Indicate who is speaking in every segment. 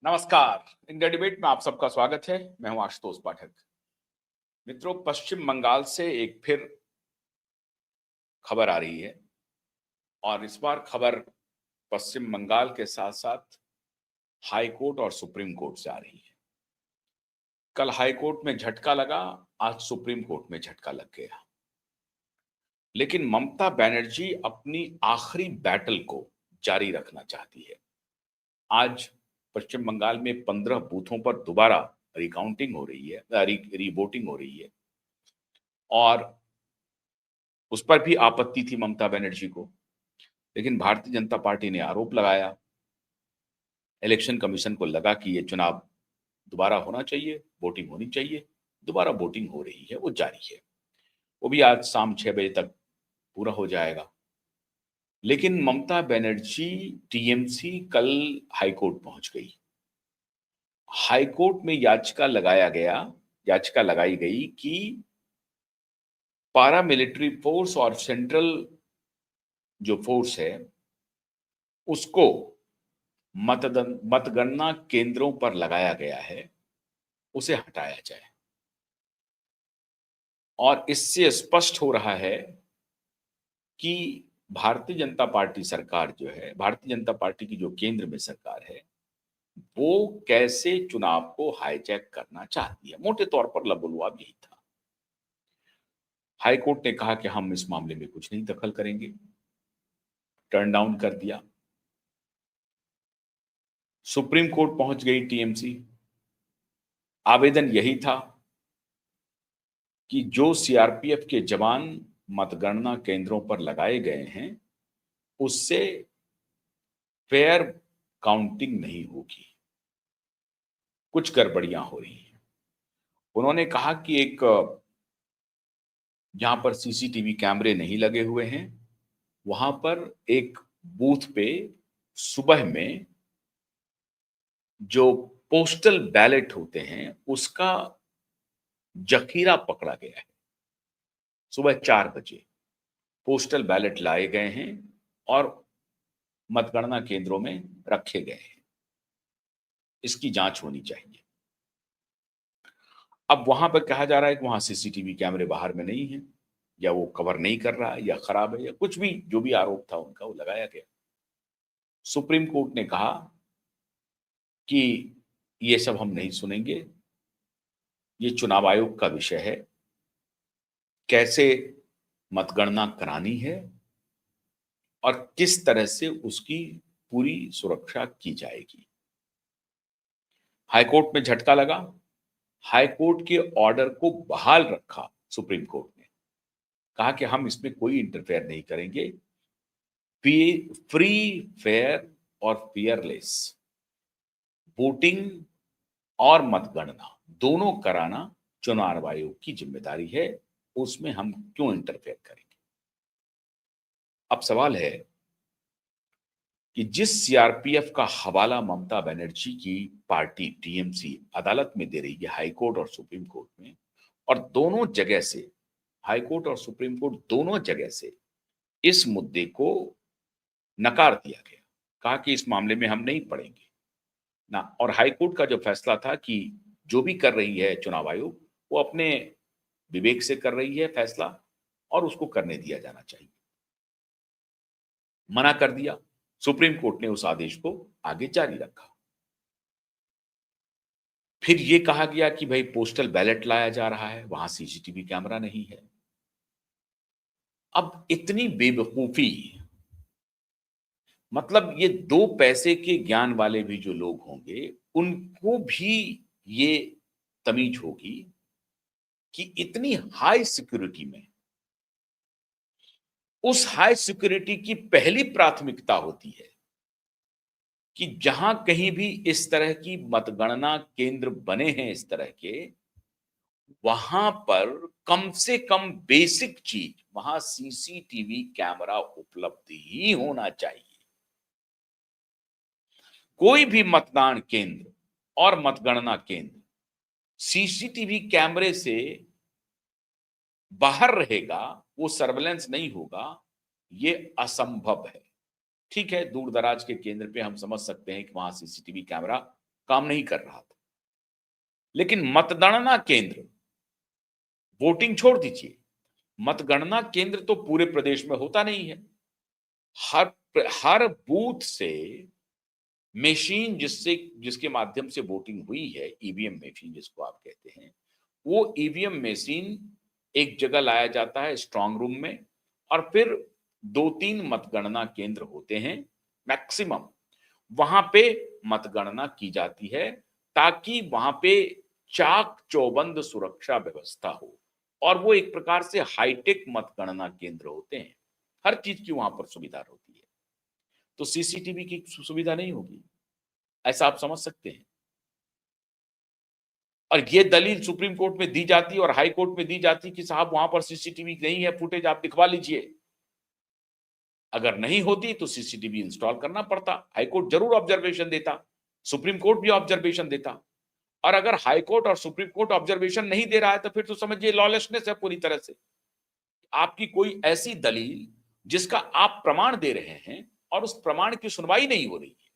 Speaker 1: नमस्कार। India debate में आप सबका स्वागत है। मैं हूं आशुतोष पाठक। मित्रों, पश्चिम बंगाल से एक फिर खबर आ रही है और इस बार खबर पश्चिम बंगाल के साथ साथ हाई कोर्ट और सुप्रीम कोर्ट से आ रही है। कल हाई कोर्ट में झटका लगा, आज सुप्रीम कोर्ट में झटका लग गया। लेकिन ममता बनर्जी अपनी आखिरी बैटल को जारी रखना चाहती है। आज पश्चिम बंगाल में 15 बूथों पर दोबारा रिकाउंटिंग हो रही है, रीवोटिंग हो रही है और उस पर भी आपत्ति थी ममता बनर्जी को। लेकिन भारतीय जनता पार्टी ने आरोप लगाया, इलेक्शन कमीशन को लगा कि ये चुनाव दोबारा होना चाहिए, वोटिंग होनी चाहिए। दोबारा वोटिंग हो रही है, वो जारी है। वो भी आज शाम 6 बजे तक पूरा हो जाएगा। लेकिन ममता बनर्जी टीएमसी कल हाईकोर्ट पहुंच गई। हाईकोर्ट में याचिका लगाई गई कि पारामिलिट्री फोर्स और सेंट्रल जो फोर्स है उसको मतगणना केंद्रों पर लगाया गया है, उसे हटाया जाए। और इससे स्पष्ट हो रहा है कि भारतीय जनता पार्टी सरकार जो है, भारतीय जनता पार्टी की जो केंद्र में सरकार है, वो कैसे चुनाव को हाईजैक करना चाहती है। मोटे तौर पर लबोलुआब यही था। हाई कोर्ट ने कहा कि हम इस मामले में कुछ नहीं दखल करेंगे, टर्न डाउन कर दिया। सुप्रीम कोर्ट पहुंच गई टीएमसी। आवेदन यही था कि जो सीआरपीएफ के जवान मतगणना केंद्रों पर लगाए गए हैं, उससे फेयर काउंटिंग नहीं होगी, कुछ गड़बड़ियां हो रही हैं। उन्होंने कहा कि एक जहां पर सीसीटीवी कैमरे नहीं लगे हुए हैं, वहां पर एक बूथ पे सुबह में जो पोस्टल बैलेट होते हैं उसका जखीरा पकड़ा गया है। सुबह 4 बजे पोस्टल बैलेट लाए गए हैं और मतगणना केंद्रों में रखे गए हैं। इसकी जांच होनी चाहिए। अब वहां पर कहा जा रहा है कि वहां सीसीटीवी कैमरे बाहर में नहीं है, या वो कवर नहीं कर रहा है, या खराब है, या कुछ भी जो भी आरोप था उनका वो लगाया गया। सुप्रीम कोर्ट ने कहा कि ये सब हम नहीं सुनेंगे, ये चुनाव आयोग का विषय है, कैसे मतगणना करानी है और किस तरह से उसकी पूरी सुरक्षा की जाएगी। हाईकोर्ट में झटका लगा। हाईकोर्ट के ऑर्डर को बहाल रखा सुप्रीम कोर्ट ने। कहा कि हम इसमें कोई इंटरफेयर नहीं करेंगे। फ्री, फेयर और फियरलेस वोटिंग और मतगणना दोनों कराना चुनाव आयोग की जिम्मेदारी है, उसमें हम क्यों इंटरफेयर करेंगे। अब सवाल है कि जिस सीआरपीएफ का हवाला ममता बनर्जी की पार्टी टीएमसी अदालत में दे रही है, हाई कोर्ट और सुप्रीम कोर्ट में, और दोनों जगह से, हाई कोर्ट और सुप्रीम कोर्ट दोनों जगह से इस मुद्दे को नकार दिया गया। कहा कि इस मामले में हम नहीं पड़ेंगे ना। और हाई कोर्ट का जो फैसला था कि जो भी कर रही है चुनाव आयोग, वो अपने विवेक से कर रही है फैसला और उसको करने दिया जाना चाहिए। मना कर दिया। सुप्रीम कोर्ट ने उस आदेश को आगे जारी रखा। फिर ये कहा गया कि भाई पोस्टल बैलेट लाया जा रहा है, वहां सीसीटीवी कैमरा नहीं है। अब इतनी बेवकूफी, मतलब ये दो पैसे के ज्ञान वाले भी जो लोग होंगे, उनको भी ये तमीज होगी कि इतनी हाई सिक्योरिटी में, उस हाई सिक्योरिटी की पहली प्राथमिकता होती है कि जहां कहीं भी इस तरह की मतगणना केंद्र बने हैं इस तरह के, वहां पर कम से कम बेसिक चीज, वहां सीसीटीवी कैमरा उपलब्ध ही होना चाहिए। कोई भी मतदान केंद्र और मतगणना केंद्र सीसीटीवी कैमरे से बाहर रहेगा, वो सर्वेलेंस नहीं होगा, ये असंभव है। ठीक है, दूर दराज के केंद्र पे हम समझ सकते हैं कि वहां सीसीटीवी कैमरा काम नहीं कर रहा था। लेकिन मतगणना केंद्र, वोटिंग छोड़ दीजिए, मतगणना केंद्र तो पूरे प्रदेश में होता नहीं है। हर हर बूथ से मशीन जिसके माध्यम से वोटिंग हुई है, ईवीएम मशीन जिसको आप कहते हैं, वो ईवीएम मशीन एक जगह लाया जाता है स्ट्रांग रूम में, और फिर 2-3 मतगणना केंद्र होते हैं मैक्सिमम, वहां पे मतगणना की जाती है, ताकि वहां पे चाक चौबंद सुरक्षा व्यवस्था हो। और वो एक प्रकार से हाईटेक मतगणना केंद्र होते हैं, हर चीज की वहां पर सुविधा होती है। तो सीसीटीवी की सुविधा नहीं होगी, ऐसा आप समझ सकते हैं। और ये दलील सुप्रीम कोर्ट में दी जाती और हाई कोर्ट में दी जाती कि साहब वहां पर सीसीटीवी नहीं है, फुटेज आप दिखवा लीजिए। अगर नहीं होती तो सीसीटीवी इंस्टॉल करना पड़ता, हाई कोर्ट जरूर ऑब्जर्वेशन देता, सुप्रीम कोर्ट भी ऑब्जर्वेशन देता। और अगर हाई कोर्ट और सुप्रीम कोर्ट ऑब्जर्वेशन नहीं दे रहा है तो फिर तो समझिए लॉलेसनेस है पूरी तरह से। आपकी कोई ऐसी दलील जिसका आप प्रमाण दे रहे हैं और उस प्रमाण की सुनवाई नहीं हो रही है,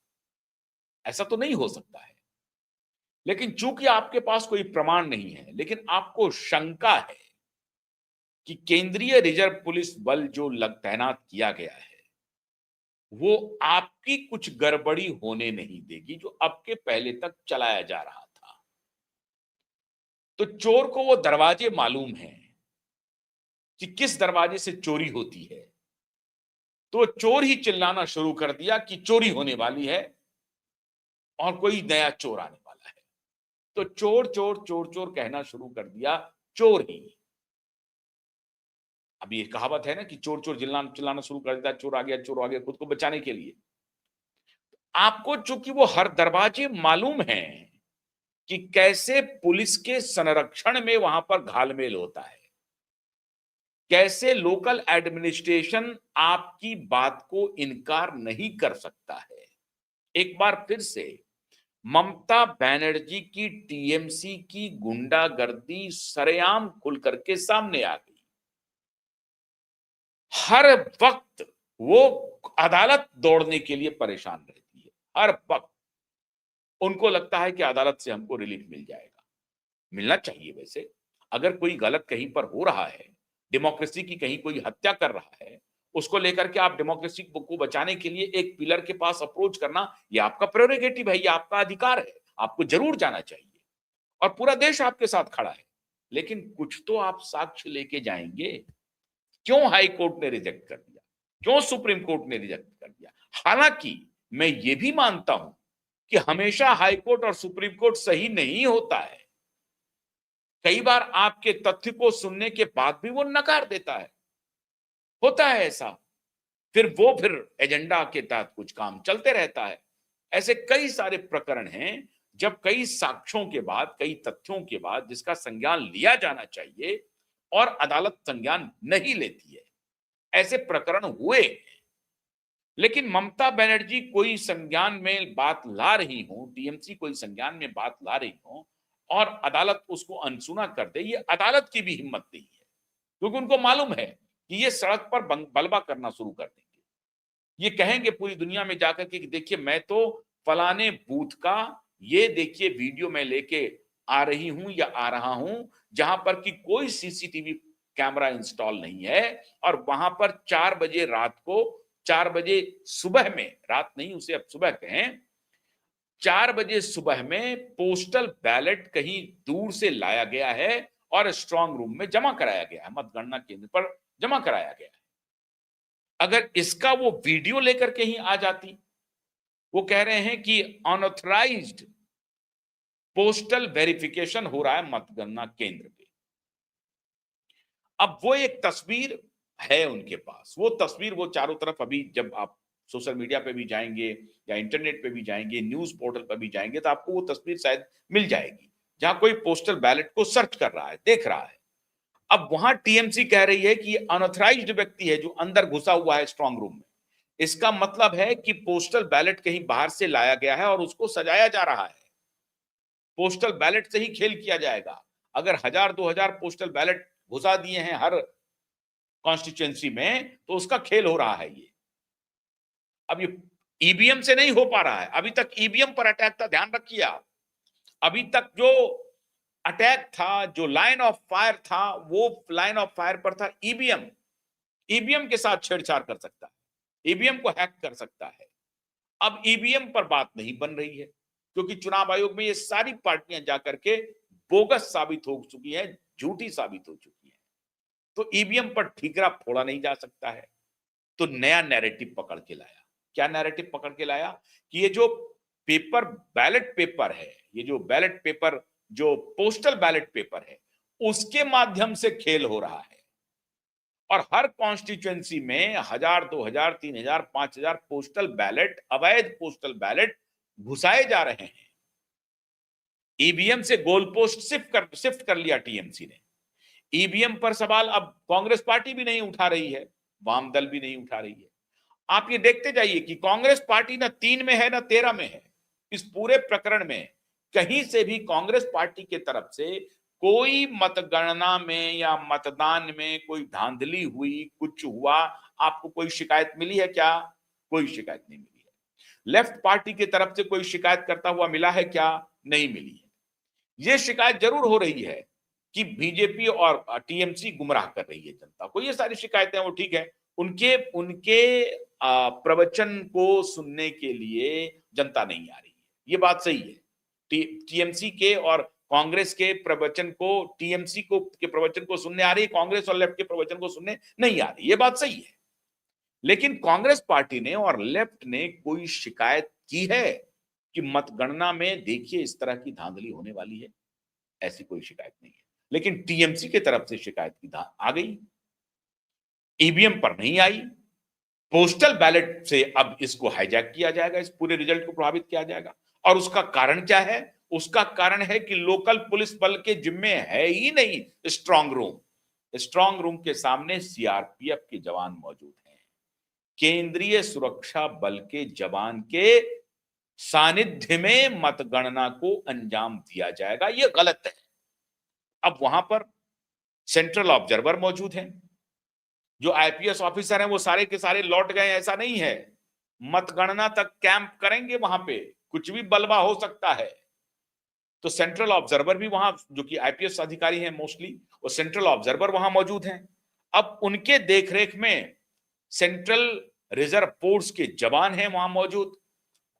Speaker 1: ऐसा तो नहीं हो सकता है। लेकिन चूंकि आपके पास कोई प्रमाण नहीं है, लेकिन आपको शंका है कि केंद्रीय रिजर्व पुलिस बल जो तैनात किया गया है, वो आपकी कुछ गड़बड़ी होने नहीं देगी जो अब के पहले तक चलाया जा रहा था। तो चोर को वो दरवाजे मालूम है कि किस दरवाजे से चोरी होती है, तो चोर ही चिल्लाना शुरू कर दिया कि चोरी होने वाली है और कोई नया चोर आने वाला है। तो चोर चोर चोर चोर कहना शुरू कर दिया, चोर ही। अब ये कहावत है ना कि चोर चोर चिल्लाना चिल्लाना शुरू कर देता है, चोर आ गया, चोर आ गया, खुद को बचाने के लिए। आपको चूंकि वो हर दरवाजे मालूम है कि कैसे पुलिस के संरक्षण में वहां पर घालमेल होता है, कैसे लोकल एडमिनिस्ट्रेशन आपकी बात को इनकार नहीं कर सकता है। एक बार फिर से ममता बनर्जी की टीएमसी की गुंडागर्दी सरेआम खुल करके सामने आ गई। हर वक्त वो अदालत दौड़ने के लिए परेशान रहती है, हर वक्त उनको लगता है कि अदालत से हमको रिलीफ मिल जाएगा। मिलना चाहिए वैसे। अगर कोई गलत कहीं पर हो रहा है, डेमोक्रेसी की कहीं कोई हत्या कर रहा है, उसको लेकर के आप डेमोक्रेसी को बचाने के लिए एक पिलर के पास अप्रोच करना, ये आपका प्रेरोगेटिव है, ये आपका अधिकार है, आपको जरूर जाना चाहिए और पूरा देश आपके साथ खड़ा है। लेकिन कुछ तो आप साक्ष्य लेके जाएंगे। क्यों हाई कोर्ट ने रिजेक्ट कर दिया, क्यों सुप्रीम कोर्ट ने रिजेक्ट कर दिया? हालांकि मैं ये भी मानता हूं कि हमेशा हाई कोर्ट और सुप्रीम कोर्ट सही नहीं होता है। कई बार आपके तथ्य को सुनने के बाद भी वो नकार देता है, होता है ऐसा। फिर एजेंडा के तहत कुछ काम चलते रहता है। ऐसे कई सारे प्रकरण हैं जब कई साक्ष्यों के बाद, कई तथ्यों के बाद जिसका संज्ञान लिया जाना चाहिए और अदालत संज्ञान नहीं लेती है, ऐसे प्रकरण हुए। लेकिन ममता बनर्जी कोई संज्ञान में बात ला रही हो, टीएमसी कोई संज्ञान में बात ला रही हो और अदालत उसको अनसुना कर दे, ये अदालत की भी हिम्मत नहीं है। क्योंकि उनको मालूम है कि ये सड़क पर बलवा करना शुरू कर देंगे। ये कहेंगे पूरी दुनिया में जाकर के कि देखिए मैं तो फलाने बूथ का ये देखिए वीडियो मैं लेके आ रही हूं या आ रहा हूं, जहां पर कि कोई सीसीटीवी कैमरा इंस्टॉल नहीं है और वहां पर 4 बजे रात को, 4 बजे सुबह में, रात नहीं उसे अब सुबह कहें, 4 बजे सुबह में पोस्टल बैलेट कहीं दूर से लाया गया है और स्ट्रांग रूम में जमा कराया गया है, मतगणना केंद्र पर जमा कराया गया है। अगर इसका वो वीडियो लेकर के ही आ जाती, वो कह रहे हैं कि अनऑथराइज्ड पोस्टल वेरिफिकेशन हो रहा है मतगणना केंद्र पे। अब वो एक तस्वीर है उनके पास, वो तस्वीर वो चारों तरफ, अभी जब आप सोशल मीडिया पे भी जाएंगे या इंटरनेट पे भी जाएंगे, न्यूज पोर्टल पर भी जाएंगे, तो आपको वो तस्वीर शायद मिल जाएगी जहां कोई पोस्टल बैलेट को सर्च कर रहा है, देख रहा है। अब वहां टीएमसी कह रही है कि ये अनऑथराइज्ड व्यक्ति है जो अंदर घुसा हुआ है स्ट्रांग रूम में। इसका मतलब है कि पोस्टल बैलेट कहीं बाहर से लाया गया है और उसको सजाया जा रहा है। पोस्टल बैलेट से ही खेल किया जाएगा। अगर 1000-2000 पोस्टल बैलेट घुसा दिए हैं हर कॉन्स्टिट्यूएंसी में, तो उसका खेल हो रहा है ये। अब ये ईवीएम से नहीं हो पा रहा है, अभी तक ईवीएम पर अटैक था, ध्यान रखिए आप। अभी तक जो अटैक था, जो लाइन ऑफ फायर था, वो लाइन ऑफ फायर पर था ईवीएम। ईवीएम के साथ छेड़छाड़ कर सकता है, ईवीएम को हैक कर सकता है। अब ईवीएम पर बात नहीं बन रही है, क्योंकि चुनाव आयोग में ये सारी पार्टियां जाकर के बोगस साबित हो चुकी हैं, झूठी साबित हो चुकी हैं। तो ईवीएम पर ठीकरा फोड़ा नहीं जा सकता है। तो नया नैरेटिव पकड़ के लाया। क्या नैरेटिव पकड़ के लाया? कि ये जो पेपर, बैलेट पेपर है, ये जो बैलेट पेपर, जो पोस्टल बैलेट पेपर है, उसके माध्यम से खेल हो रहा है। और हर कॉन्स्टिट्यूएंसी में 1000, 2000, 3000, 5000 पोस्टल बैलेट, अवैध पोस्टल बैलेट घुसाए जा रहे हैं। ईवीएम से गोल पोस्ट शिफ्ट कर लिया टीएमसी ने। ईवीएम पर सवाल अब कांग्रेस पार्टी भी नहीं उठा रही है, वाम दल भी नहीं उठा रही है। आप ये देखते जाइए कि कांग्रेस पार्टी ना 3 में है ना 13 में है। इस पूरे प्रकरण में कहीं से भी कांग्रेस पार्टी की तरफ से कोई मतगणना में या मतदान में कोई धांधली हुई, कुछ हुआ, आपको कोई शिकायत मिली है क्या? कोई शिकायत नहीं मिली है। लेफ्ट पार्टी की तरफ से कोई शिकायत करता हुआ मिला है क्या? नहीं मिली है। ये शिकायत जरूर हो रही है कि बीजेपी और टीएमसी गुमराह कर रही है जनता को। ये सारी शिकायतें वो ठीक है, उनके उनके प्रवचन को सुनने के लिए जनता नहीं आ रही है, ये बात सही है। टीएमसी के और कांग्रेस के प्रवचन को, टीएमसी को के प्रवचन को सुनने आ रही है, कांग्रेस और लेफ्ट के प्रवचन को सुनने नहीं आ रही, ये बात सही है। लेकिन कांग्रेस पार्टी ने और लेफ्ट ने कोई शिकायत की है कि मतगणना में देखिए इस तरह की धांधली होने वाली है? ऐसी कोई शिकायत नहीं है। लेकिन टीएमसी की तरफ से शिकायत की आ गई, ईवीएम पर नहीं आई। पोस्टल बैलेट से अब इसको हाईजैक किया जाएगा, इस पूरे रिजल्ट को प्रभावित किया जाएगा। और उसका कारण क्या है? उसका कारण है कि लोकल पुलिस बल के जिम्मे है ही नहीं स्ट्रांग रूम। स्ट्रांग रूम के सामने सीआरपीएफ के जवान मौजूद हैं। केंद्रीय सुरक्षा बल के जवान के सानिध्य में मतगणना को अंजाम दिया जाएगा, यह गलत है। अब वहां पर सेंट्रल ऑब्जर्वर मौजूद हैं, जो आईपीएस ऑफिसर हैं वो सारे के सारे लौट गए, ऐसा नहीं है। मतगणना तक कैंप करेंगे वहां पे, कुछ भी बलवा हो सकता है। तो सेंट्रल ऑब्जर्वर भी वहां, जो कि आईपीएस अधिकारी हैं मोस्टली, वो सेंट्रल ऑब्जर्वर वहां मौजूद हैं। अब उनके देखरेख में सेंट्रल रिजर्व फोर्स के जवान हैं वहां मौजूद।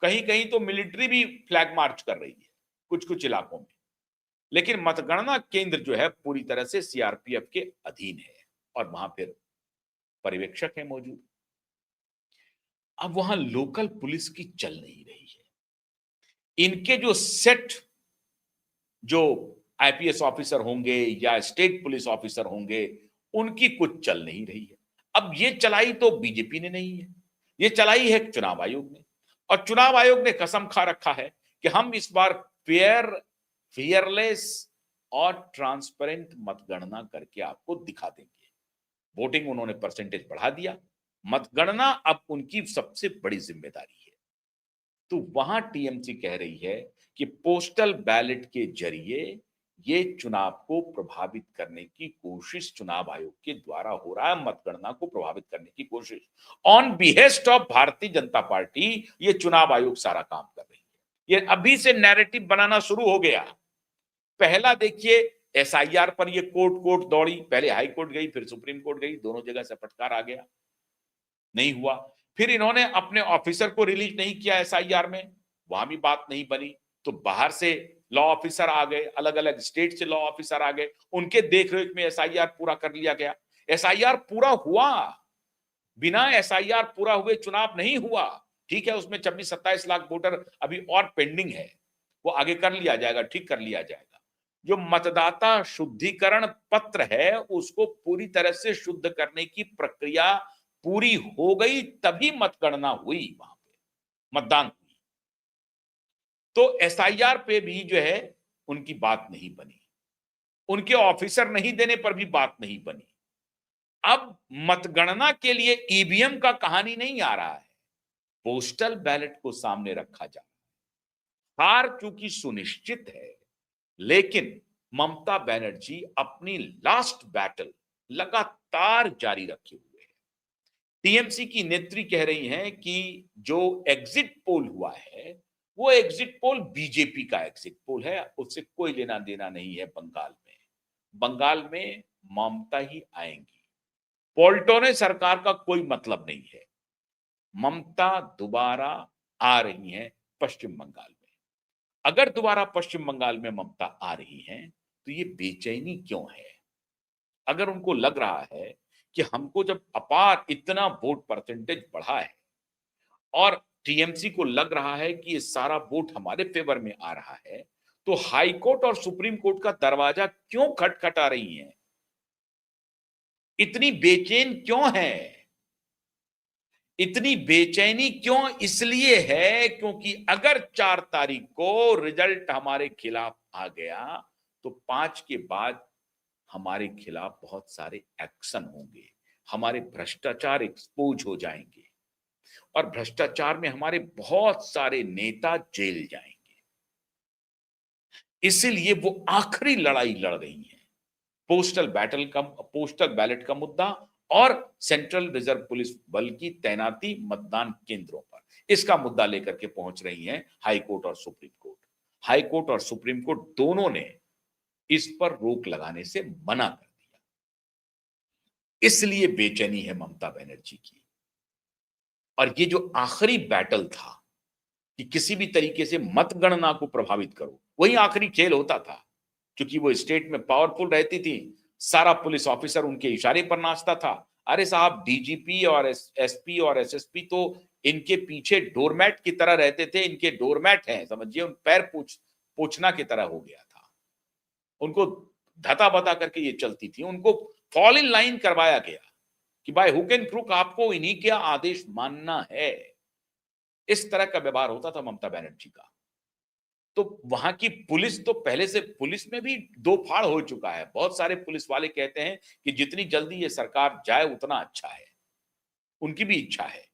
Speaker 1: कहीं कहीं तो मिलिट्री भी फ्लैग मार्च कर रही है कुछ कुछ इलाकों में। लेकिन मतगणना केंद्र जो है पूरी तरह से सीआरपीएफ के अधीन है और वहां फिर पर्यवेक्षक है मौजूद। अब वहां लोकल पुलिस की चल नहीं रही है। इनके जो सेट, जो आईपीएस ऑफिसर होंगे या स्टेट पुलिस ऑफिसर होंगे, उनकी कुछ चल नहीं रही है। अब ये चलाई तो बीजेपी ने नहीं है, ये चलाई है चुनाव आयोग ने। और चुनाव आयोग ने कसम खा रखा है कि हम इस बार फियरलेस और ट्रांसपेरेंट मतगणना करके आपको दिखा देंगे। वोटिंग उन्होंने परसेंटेज बढ़ा दिया, मतगणना अब उनकी सबसे बड़ी जिम्मेदारी है। तो वहां टीएमसी कह रही है कि पोस्टल बैलेट के जरिए ये चुनाव को प्रभावित करने की कोशिश चुनाव आयोग के द्वारा हो रहा है, मतगणना को प्रभावित करने की कोशिश on behest of Bharatiya Janata party. ये चुनाव आयोग सारा काम कर रही है। ये अभी से नैरेटिव बनाना शुरू हो गया। पहला देखिए, एसआईआर पर ये कोर्ट कोर्ट दौड़ी, पहले हाई कोर्ट गई, फिर सुप्रीम कोर्ट गई, दोनों जगह से फटकार आ गया, नहीं हुआ। फिर इन्होंने अपने ऑफिसर को रिलीज नहीं किया एसआईआर में, वहां भी बात नहीं बनी। तो बाहर से लॉ ऑफिसर आ गए, अलग अलग स्टेट से लॉ ऑफिसर आ गए, उनके देखरेख में एसआईआर पूरा कर लिया गया। एसआईआर पूरा हुआ, बिना एसआईआर पूरा हुए चुनाव नहीं हुआ। ठीक है, उसमें 26-27 लाख वोटर अभी और पेंडिंग है, वो आगे कर लिया जाएगा, ठीक कर लिया जाएगा। जो मतदाता शुद्धिकरण पत्र है उसको पूरी तरह से शुद्ध करने की प्रक्रिया पूरी हो गई, तभी मतगणना हुई, वहां पे मतदान हुई। तो एसआईआर पे भी जो है उनकी बात नहीं बनी, उनके ऑफिसर नहीं देने पर भी बात नहीं बनी। अब मतगणना के लिए ईवीएम का कहानी नहीं आ रहा है, पोस्टल बैलेट को सामने रखा जा रहा है। हार चूंकि सुनिश्चित है, लेकिन ममता बनर्जी अपनी लास्ट बैटल लगातार जारी रखे हुए है। टीएमसी की नेत्री कह रही हैं कि जो एग्जिट पोल हुआ है वो एग्जिट पोल बीजेपी का एग्जिट पोल है, उससे कोई लेना देना नहीं है बंगाल में। बंगाल में ममता ही आएंगी। पलटों सरकार का कोई मतलब नहीं है। ममता दोबारा आ रही हैं पश्चिम बंगाल में। अगर दोबारा पश्चिम बंगाल में ममता आ रही हैं, तो ये बेचैनी क्यों है? अगर उनको लग रहा है कि हमको जब अपार इतना वोट परसेंटेज बढ़ा है और टीएमसी को लग रहा है कि ये सारा वोट हमारे फेवर में आ रहा है, तो हाई कोर्ट और सुप्रीम कोर्ट का दरवाजा क्यों खटखटा रही हैं? इतनी बेचैन क्यों है? इतनी बेचैनी क्यों इसलिए है क्योंकि अगर 4 तारीख को रिजल्ट हमारे खिलाफ आ गया तो 5 के बाद हमारे खिलाफ बहुत सारे एक्शन होंगे। हमारे भ्रष्टाचार एक्सपोज हो जाएंगे और भ्रष्टाचार में हमारे बहुत सारे नेता जेल जाएंगे। इसीलिए वो आखिरी लड़ाई लड़ रही है। पोस्टल बैलेट का मुद्दा और सेंट्रल रिजर्व पुलिस बल की तैनाती मतदान केंद्रों पर, इसका मुद्दा लेकर के पहुंच रही हैं हाई कोर्ट और सुप्रीम कोर्ट। हाई कोर्ट और सुप्रीम कोर्ट दोनों ने इस पर रोक लगाने से मना कर दिया। इसलिए बेचैनी है ममता बनर्जी की। और ये जो आखिरी बैटल था कि किसी भी तरीके से मतगणना को प्रभावित करो, वही आखिरी खेल होता था। क्योंकि वो स्टेट में पावरफुल रहती थी, सारा पुलिस ऑफिसर उनके इशारे पर नाचता था। अरे साहब, डीजीपी और एसपी और एसएसपी तो इनके पीछे डोरमैट की तरह रहते थे। इनके डोरमैट हैं, समझिए, उन पैर पोछना की तरह हो गया था। उनको धता बता करके ये चलती थी। उनको फॉल इन लाइन करवाया गया कि बाय हुक एंड क्रुक आपको इन्हीं के आदेश मानना है। इस तरह का व्यवहार होता था ममता बनर्जी का। तो वहां की पुलिस तो पहले से, पुलिस में भी दो फाड़ हो चुका है। बहुत सारे पुलिस वाले कहते हैं कि जितनी जल्दी ये सरकार जाए उतना अच्छा है। उनकी भी इच्छा है,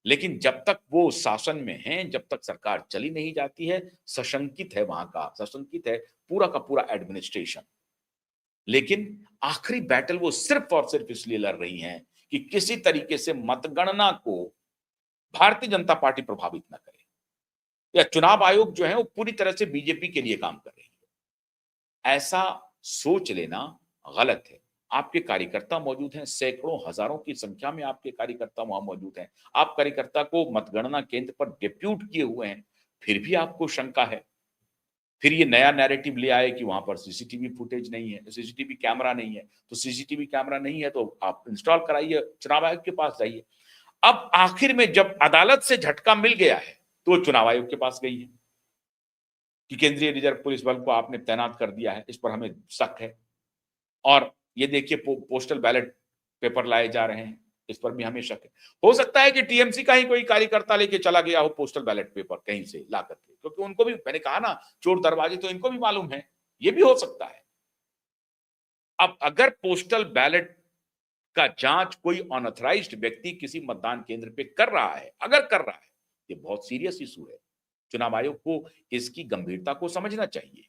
Speaker 1: लेकिन जब तक वो शासन में हैं, जब तक सरकार चली नहीं जाती है, सशंकित है वहां का, सशंकित है पूरा का पूरा एडमिनिस्ट्रेशन। लेकिन आखिरी बैटल वो सिर्फ और सिर्फ इसलिए लड़ रही हैं कि किसी तरीके से मतगणना को भारतीय जनता पार्टी प्रभावित ना करे, या चुनाव आयोग जो है वो पूरी तरह से बीजेपी के लिए काम कर रही है। ऐसा सोच लेना गलत है। आपके कार्यकर्ता मौजूद हैं, सैकड़ों हजारों की संख्या में आपके कार्यकर्ता वहां मौजूद हैं। आप कार्यकर्ता को मतगणना केंद्र पर डिप्यूट किए हुए हैं, फिर भी आपको शंका है। फिर ये नया नैरेटिव ले आए कि वहां पर सीसीटीवी फुटेज नहीं है, सीसीटीवी कैमरा नहीं है। तो सीसीटीवी कैमरा नहीं है तो आप इंस्टॉल कराइए, चुनाव आयोग के पास जाइए। अब आखिर में जब अदालत से झटका मिल गया है तो वो चुनाव आयोग के पास गई है कि केंद्रीय रिजर्व पुलिस बल को आपने तैनात कर दिया है, इस पर हमें शक है। और ये देखिए पोस्टल बैलेट पेपर लाए जा रहे हैं, इस पर भी हमें शक है। हो सकता है कि टीएमसी का ही कोई कार्यकर्ता लेके चला गया हो पोस्टल बैलेट पेपर कहीं से ला करके, क्योंकि उनको भी, मैंने कहा ना, चोर दरवाजे तो इनको भी मालूम है। ये भी हो सकता है। अब अगर पोस्टल बैलेट का जांच कोई अनऑथराइज्ड व्यक्ति किसी मतदान केंद्र पे कर रहा है, अगर कर रहा है, ये बहुत सीरियस इशू है। चुनाव आयोग को इसकी गंभीरता को समझना चाहिए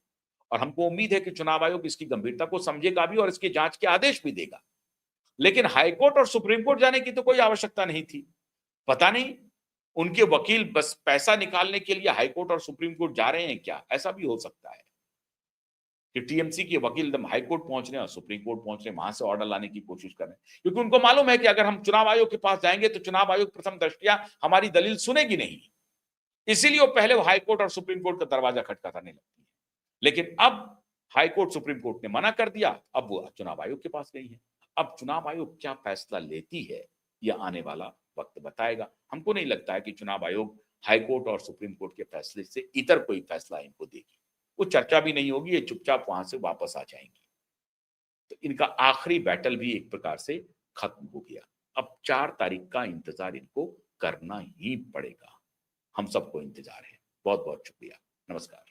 Speaker 1: और हमको उम्मीद है कि चुनाव आयोग इसकी गंभीरता को समझेगा भी और इसके जांच के आदेश भी देगा। लेकिन हाईकोर्ट और सुप्रीम कोर्ट जाने की तो कोई आवश्यकता नहीं थी। पता नहीं उनके वकील बस पैसा निकालने के लिए हाईकोर्ट और सुप्रीम कोर्ट जा रहे हैं क्या? ऐसा भी हो सकता है कि टीएमसी के वकील एकदम हाई कोर्ट पहुंच रहे हैं और सुप्रीम कोर्ट पहुंच रहे हैं, वहां से ऑर्डर लाने की कोशिश कर रहे हैं, क्योंकि उनको मालूम है कि अगर हम चुनाव आयोग के पास जाएंगे तो चुनाव आयोग प्रथम दृष्टया हमारी दलील सुनेगी नहीं। इसीलिए वो पहले हाई कोर्ट और सुप्रीम कोर्ट का दरवाजा खटखटाने लगती है। लेकिन अब हाई कोर्ट सुप्रीम कोर्ट ने मना कर दिया, अब वो चुनाव आयोग के पास गई है। अब चुनाव आयोग क्या फैसला लेती है, यह आने वाला वक्त बताएगा। हमको नहीं लगता है कि चुनाव आयोग हाई कोर्ट और सुप्रीम कोर्ट के फैसले से इतर कोई फैसला इनको देगी। वो चर्चा भी नहीं होगी, ये चुपचाप वहां से वापस आ जाएंगी। तो इनका आखिरी बैटल भी एक प्रकार से खत्म हो गया। अब 4 तारीख का इंतजार इनको करना ही पड़ेगा। हम सबको इंतजार है। बहुत बहुत शुक्रिया। नमस्कार।